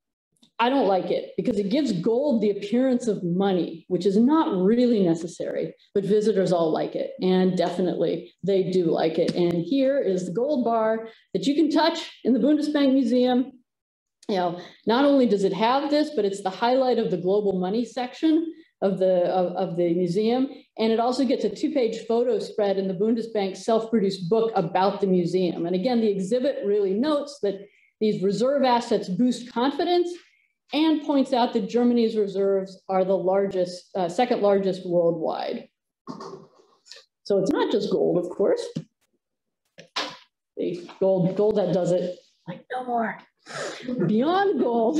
I don't like it because it gives gold the appearance of money, which is not really necessary, but visitors all like it. And definitely they do like it. And here is the gold bar that you can touch in the Bundesbank Museum. Not only does it have this, but it's the highlight of the global money section of the museum. And it also gets a 2-page photo spread in the Bundesbank self-produced book about the museum. And again, the exhibit really notes that these reserve assets boost confidence and points out that Germany's reserves are the largest, second largest worldwide. So it's not just gold, of course. The gold that does it, like no more. Beyond gold,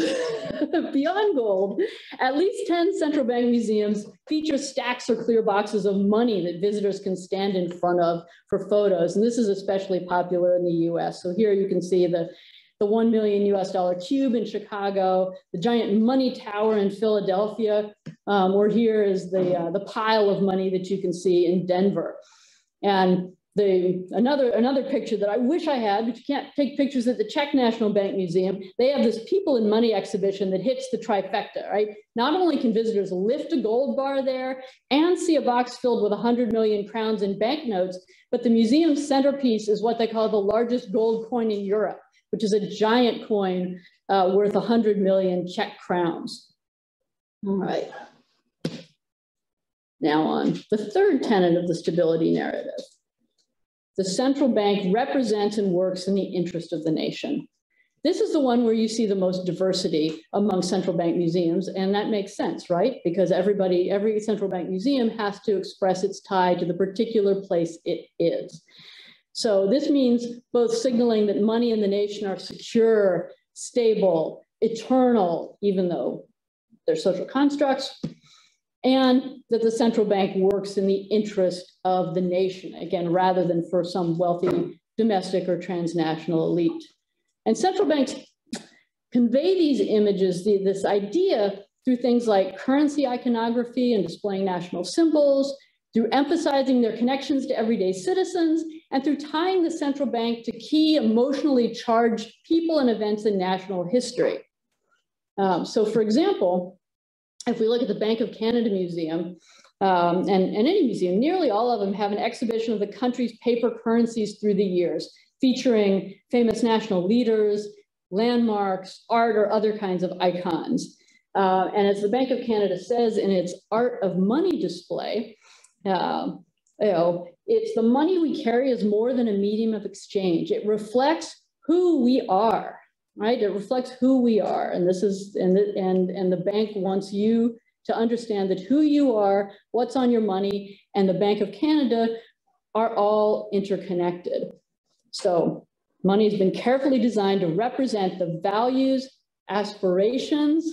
at least 10 central bank museums feature stacks or clear boxes of money that visitors can stand in front of for photos. And this is especially popular in the US. So here you can see the $1 million US cube in Chicago, the giant money tower in Philadelphia, or here is the pile of money that you can see in Denver. And another picture that I wish I had, but you can't take pictures at the Czech National Bank Museum. They have this People in Money exhibition that hits the trifecta, right? Not only can visitors lift a gold bar there and see a box filled with 100 million crowns in banknotes, but the museum's centerpiece is what they call the largest gold coin in Europe, which is a giant coin worth 100 million Czech crowns. All right. Now on the third tenet of the stability narrative. The central bank represents and works in the interest of the nation. This is the one where you see the most diversity among central bank museums, and that makes sense, right? Because every central bank museum has to express its tie to the particular place it is. So this means both signaling that money and the nation are secure, stable, eternal, even though they're social constructs, and that the central bank works in the interest of the nation, again, rather than for some wealthy domestic or transnational elite. And central banks convey these images, this idea, through things like currency iconography and displaying national symbols, through emphasizing their connections to everyday citizens, and through tying the central bank to key emotionally charged people and events in national history. So for example, if we look at the Bank of Canada Museum, and any museum, nearly all of them have an exhibition of the country's paper currencies through the years, featuring famous national leaders, landmarks, art, or other kinds of icons. And as the Bank of Canada says in its Art of Money display, it's the money we carry is more than a medium of exchange. It reflects who we are, right? It reflects who we are. And this is, and the bank wants you to understand that who you are, what's on your money, and the Bank of Canada are all interconnected. So money has been carefully designed to represent the values, aspirations,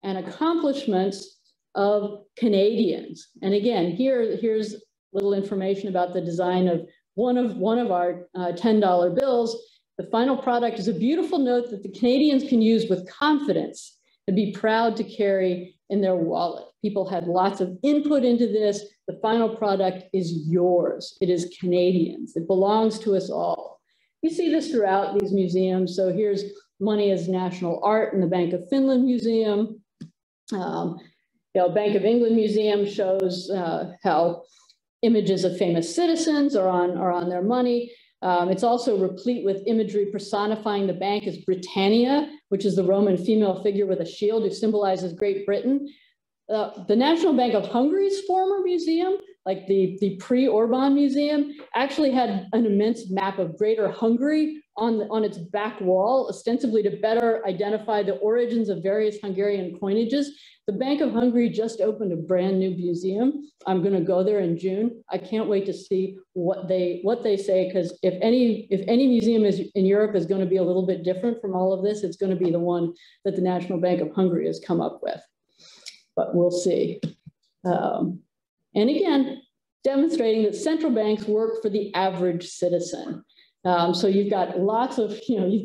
and accomplishments of Canadians. And again, here's little information about the design of one of our $10 bills. The final product is a beautiful note that the Canadians can use with confidence and be proud to carry in their wallet. People had lots of input into this. The final product is yours. It is Canadians. It belongs to us all. You see this throughout these museums. So here's money as national art in the Bank of Finland Museum. Bank of England Museum shows how images of famous citizens are on their money. It's also replete with imagery personifying the bank as Britannia, which is the Roman female figure with a shield who symbolizes Great Britain. The National Bank of Hungary's former museum, like the pre-Orban Museum, actually had an immense map of Greater Hungary on its back wall, ostensibly to better identify the origins of various Hungarian coinages. The Bank of Hungary just opened a brand new museum. I'm going to go there in June. I can't wait to see what they say, because if any museum in Europe is going to be a little bit different from all of this, it's going to be the one that the National Bank of Hungary has come up with. But we'll see. And again, demonstrating that central banks work for the average citizen. So you've got lots of, you've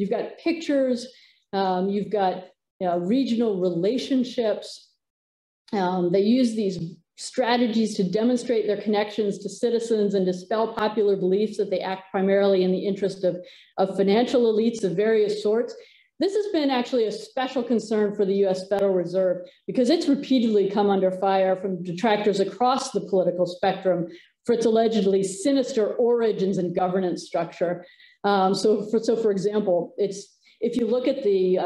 got pictures, you've got regional relationships. They use these strategies to demonstrate their connections to citizens and dispel popular beliefs that they act primarily in the interest of financial elites of various sorts. This has been actually a special concern for the US Federal Reserve, because it's repeatedly come under fire from detractors across the political spectrum for its allegedly sinister origins and governance structure. So for example, if you look at the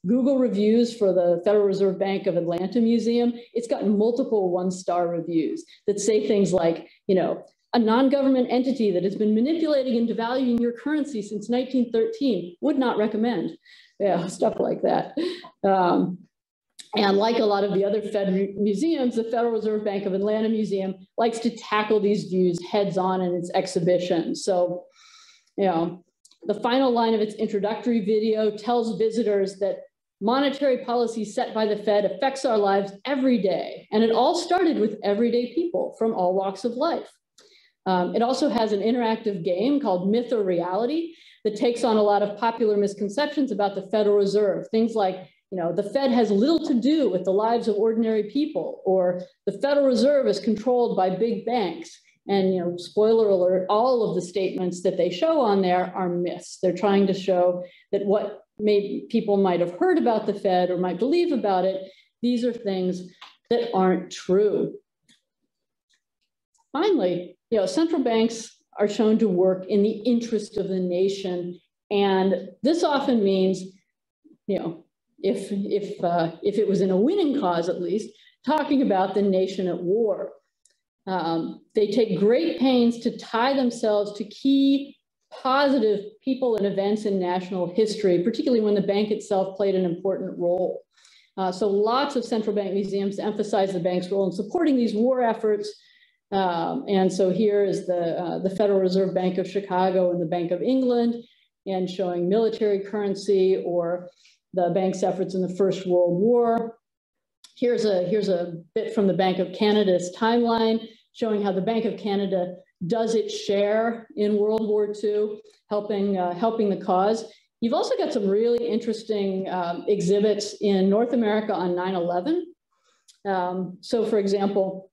Google reviews for the Federal Reserve Bank of Atlanta Museum, it's gotten multiple one-star reviews that say things like, a non-government entity that has been manipulating and devaluing your currency since 1913, would not recommend. Yeah, stuff like that. And like a lot of the other Fed museums, the Federal Reserve Bank of Atlanta Museum likes to tackle these views heads on in its exhibition. So, the final line of its introductory video tells visitors that monetary policy set by the Fed affects our lives every day. And it all started with everyday people from all walks of life. It also has an interactive game called Myth or Reality that takes on a lot of popular misconceptions about the Federal Reserve. Things like, the Fed has little to do with the lives of ordinary people, or the Federal Reserve is controlled by big banks. And, spoiler alert, all of the statements that they show on there are myths. They're trying to show that what people might have heard about the Fed or might believe about it, these are things that aren't true. Finally, central banks are shown to work in the interest of the nation. And this often means, if it was in a winning cause, at least, talking about the nation at war. They take great pains to tie themselves to key positive people and events in national history, particularly when the bank itself played an important role. So lots of central bank museums emphasize the bank's role in supporting these war efforts. And so here is the Federal Reserve Bank of Chicago and the Bank of England, and showing military currency or the bank's efforts in the First World War. Here's a bit from the Bank of Canada's timeline, showing how the Bank of Canada does its share in World War II, helping the cause. You've also got some really interesting exhibits in North America on 9/11. So for example,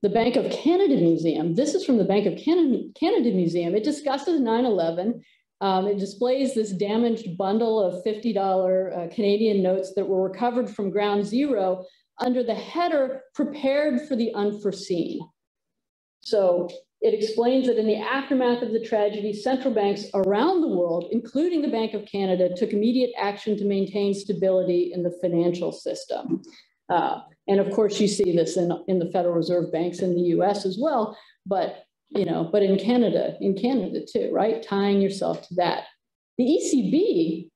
the Bank of Canada Museum. This is from the Bank of Canada Museum. It discusses 9/11. It displays this damaged bundle of $50 Canadian notes that were recovered from Ground Zero under the header, "Prepared for the Unforeseen." So it explains that in the aftermath of the tragedy, central banks around the world, including the Bank of Canada, took immediate action to maintain stability in the financial system. And of course, you see this in the Federal Reserve banks in the US as well, but in Canada too, right? Tying yourself to that. The ECB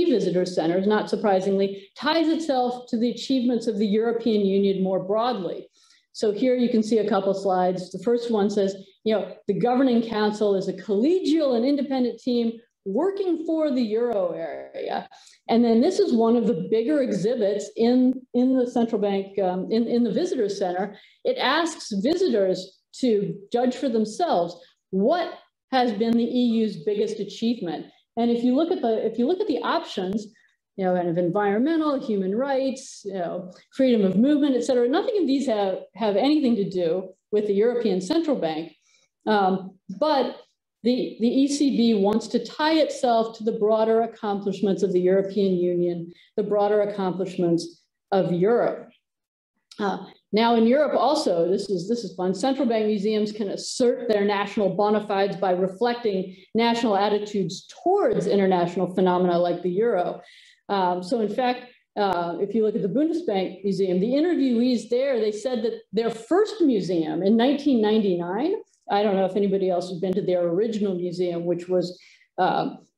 Visitor Center, not surprisingly, ties itself to the achievements of the European Union more broadly. So here you can see a couple slides. The first one says, the Governing Council is a collegial and independent team working for the Euro area. And then this is one of the bigger exhibits in the central bank, in the visitor center. It asks visitors to judge for themselves what has been the EU's biggest achievement. And if you look at the options, kind of environmental, human rights, freedom of movement, et cetera, nothing of these have anything to do with the European Central Bank. But the ECB wants to tie itself to the broader accomplishments of the European Union, the broader accomplishments of Europe. Now in Europe also, this is fun, central bank museums can assert their national bona fides by reflecting national attitudes towards international phenomena like the euro. So in fact, if you look at the Bundesbank Museum, the interviewees there, they said that their first museum in 1999, I don't know if anybody else has been to their original museum, which was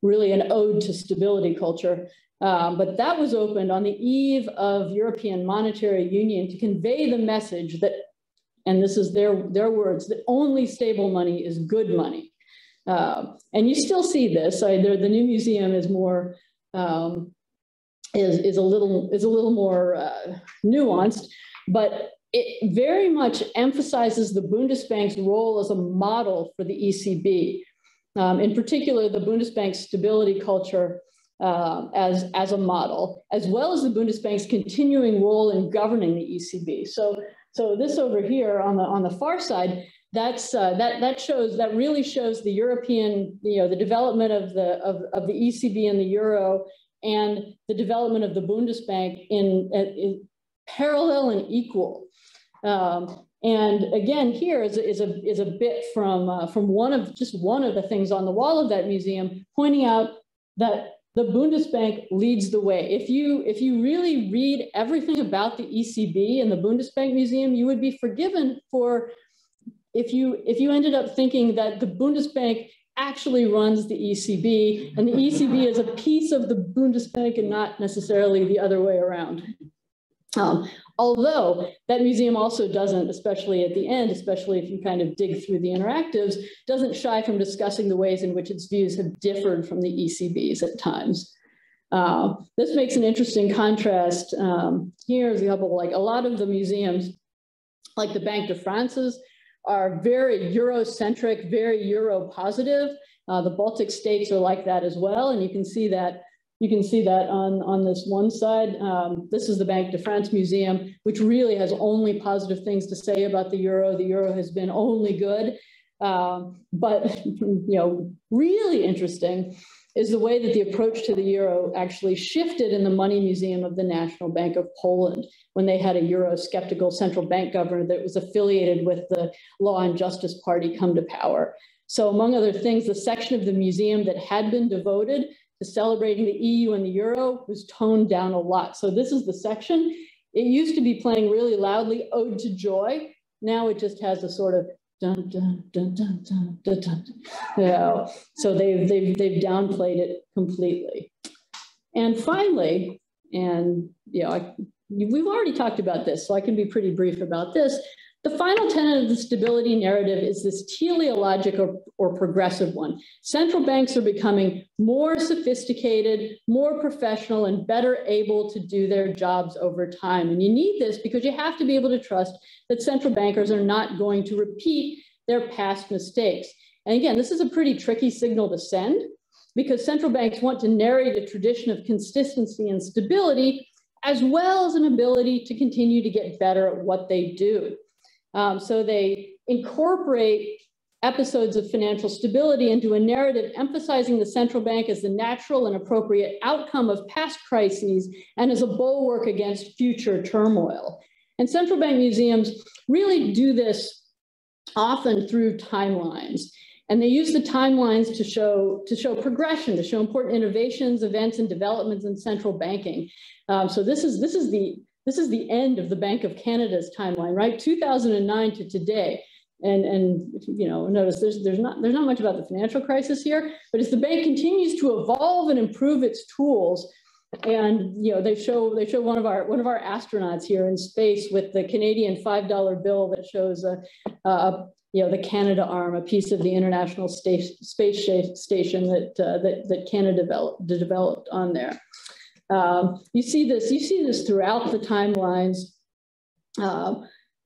really an ode to stability culture. But that was opened on the eve of European Monetary Union to convey the message that, and this is their words, that only stable money is good money. And you still see this. The new museum is more is a little more nuanced, but it very much emphasizes the Bundesbank's role as a model for the ECB. In particular, the Bundesbank's stability culture as a model, as well as the Bundesbank's continuing role in governing the ECB. So this over here on the far side, that really shows the European, the development of the ECB and the euro, and the development of the Bundesbank in parallel and equal. And again, here is a bit from one of the things on the wall of that museum, pointing out that the Bundesbank leads the way. If you really read everything about the ECB in the Bundesbank Museum, you would be forgiven for if you ended up thinking that the Bundesbank actually runs the ECB, and the ECB is a piece of the Bundesbank and not necessarily the other way around. Although that museum also doesn't, especially at the end, especially if you kind of dig through the interactives, doesn't shy from discussing the ways in which its views have differed from the ECB's at times. This makes an interesting contrast. Here's a couple, like a lot of the museums, like the Banque de France's, are very Eurocentric, very Euro positive. The Baltic states are like that as well, and you can see that on this one side. This is the Banque de France Museum, which really has only positive things to say about the euro. The euro has been only good, but really interesting is the way that the approach to the euro actually shifted in the Money Museum of the National Bank of Poland, when they had a euro-skeptical central bank governor that was affiliated with the Law and Justice Party come to power. So among other things, the section of the museum that had been devoted to celebrating the EU and the euro was toned down a lot. So this is the section. It used to be playing really loudly, Ode to Joy. Now it just has a sort of dun, dun, dun, dun, dun, dun, dun. So they've downplayed it completely. And finally, and we've already talked about this, so I can be pretty brief about this. The final tenet of the stability narrative is this teleologic or progressive one. Central banks are becoming more sophisticated, more professional, and better able to do their jobs over time. And you need this because you have to be able to trust that central bankers are not going to repeat their past mistakes. And again, this is a pretty tricky signal to send, because central banks want to narrate a tradition of consistency and stability, as well as an ability to continue to get better at what they do. So they incorporate episodes of financial stability into a narrative emphasizing the central bank as the natural and appropriate outcome of past crises and as a bulwark against future turmoil. And central bank museums really do this often through timelines. And they use the timelines to show progression, to show important innovations, events, and developments in central banking. So this is the end of the Bank of Canada's timeline, right? 2009 to today. And you know, notice there's not much about the financial crisis here, but as the bank continues to evolve and improve its tools, and you know, they show one of our astronauts here in space with the Canadian $5 bill that shows you know, the Canadarm, a piece of the International Space Station that Canada developed on there. You see this throughout the timelines.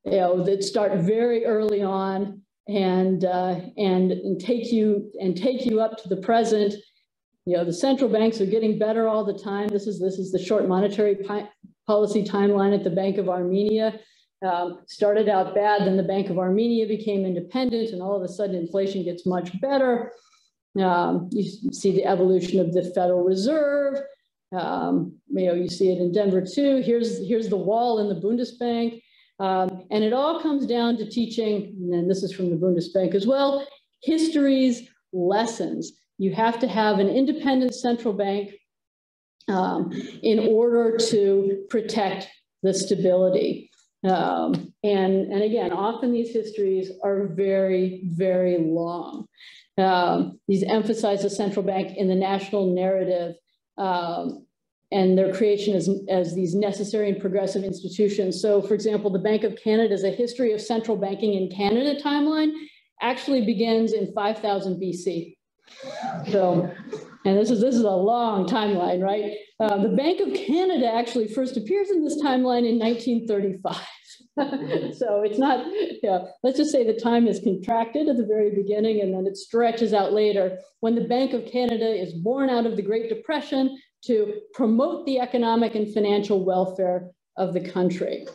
You know, that start very early on and take you up to the present. You know, the central banks are getting better all the time. This is the short monetary policy timeline at the Bank of Armenia. Started out bad, then the Bank of Armenia became independent, and all of a sudden inflation gets much better. You see the evolution of the Federal Reserve. You know, you see it in Denver too. Here's the wall in the Bundesbank. And it all comes down to teaching, and this is from the Bundesbank as well, history's lessons. You have to have an independent central bank in order to protect the stability. And again, often these histories are very, very long. These emphasize the central bank in the national narrative and their creation as these necessary and progressive institutions. So for example, the Bank of Canada's A History of Central Banking in Canada timeline actually begins in 5000 BC. So, and this is a long timeline, right? The Bank of Canada actually first appears in this timeline in 1935. So it's not, yeah, let's just say the time is contracted at the very beginning and then it stretches out later when the Bank of Canada is born out of the Great Depression to promote the economic and financial welfare of the country.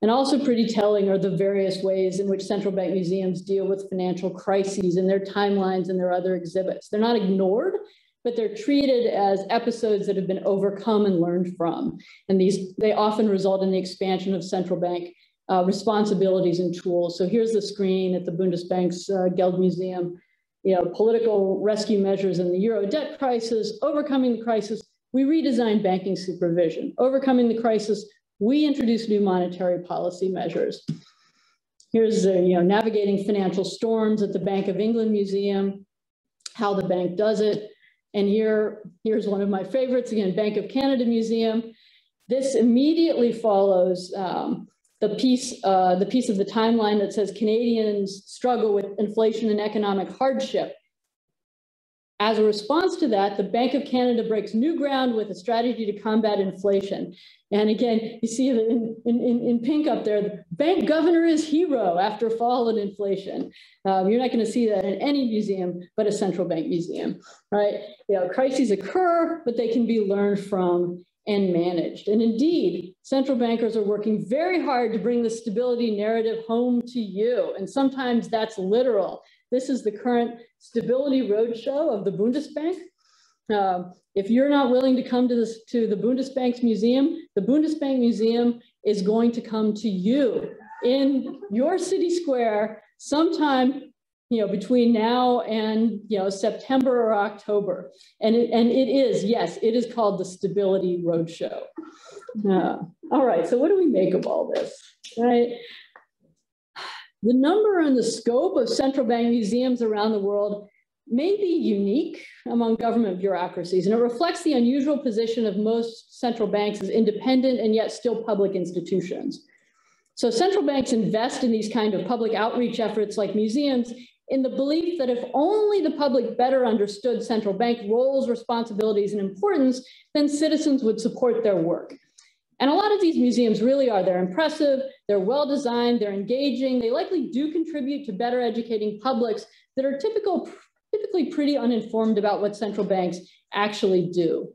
And also pretty telling are the various ways in which central bank museums deal with financial crises in their timelines and their other exhibits. They're not ignored, but they're treated as episodes that have been overcome and learned from. And they often result in the expansion of central bank responsibilities and tools. So here's the screen at the Bundesbank's Geldmuseum, you know, political rescue measures in the Euro debt crisis, overcoming the crisis, we redesigned banking supervision. Overcoming the crisis, we introduced new monetary policy measures. Here's the, you know, navigating financial storms at the Bank of England Museum, how the bank does it. And here's one of my favorites, again, Bank of Canada Museum. This immediately follows the piece of the timeline that says Canadians struggle with inflation and economic hardship. As a response to that, the Bank of Canada breaks new ground with a strategy to combat inflation. And again, you see in pink up there, the bank governor is hero after fall in inflation. You're not going to see that in any museum but a central bank museum, right? You know, crises occur, but they can be learned from and managed. And indeed, central bankers are working very hard to bring the stability narrative home to you. And sometimes that's literal. This is the current Stability Roadshow of the Bundesbank. If you're not willing to come to the Bundesbank's museum, the Bundesbank Museum is going to come to you in your city square sometime, you know, between now and, you know, September or October. And it is, yes, it is called the Stability Roadshow. All right, so what do we make of all this, right? The number and the scope of central bank museums around the world may be unique among government bureaucracies, and it reflects the unusual position of most central banks as independent and yet still public institutions. So central banks invest in these kind of public outreach efforts like museums in the belief that if only the public better understood central bank roles, responsibilities, and importance, then citizens would support their work. And a lot of these museums really are. They're impressive, they're well-designed, they're engaging, they likely do contribute to better educating publics that are typically pretty uninformed about what central banks actually do.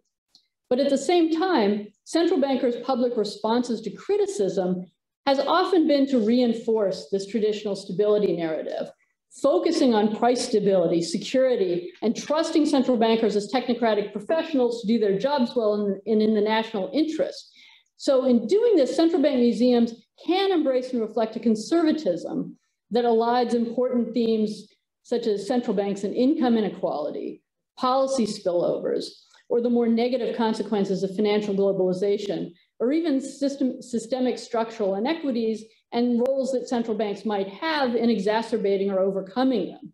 But at the same time, central bankers' public responses to criticism has often been to reinforce this traditional stability narrative, focusing on price stability, security, and trusting central bankers as technocratic professionals to do their jobs well and in the national interest. So in doing this, central bank museums can embrace and reflect a conservatism that elides important themes such as central banks and income inequality, policy spillovers, or the more negative consequences of financial globalization, or even systemic structural inequities and roles that central banks might have in exacerbating or overcoming them.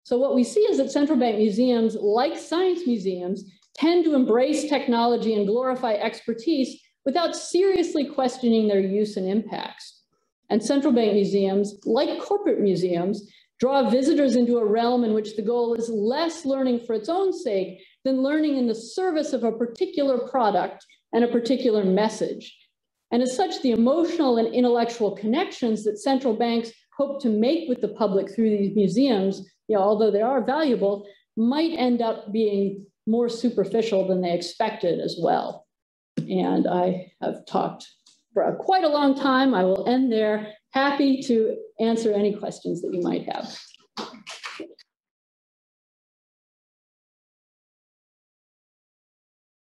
So what we see is that central bank museums, like science museums, tend to embrace technology and glorify expertise without seriously questioning their use and impacts. And central bank museums, like corporate museums, draw visitors into a realm in which the goal is less learning for its own sake than learning in the service of a particular product and a particular message. And as such, the emotional and intellectual connections that central banks hope to make with the public through these museums, although they are valuable, might end up being more superficial than they expected as well. And I have talked for quite a long time. I will end there. Happy to answer any questions that you might have.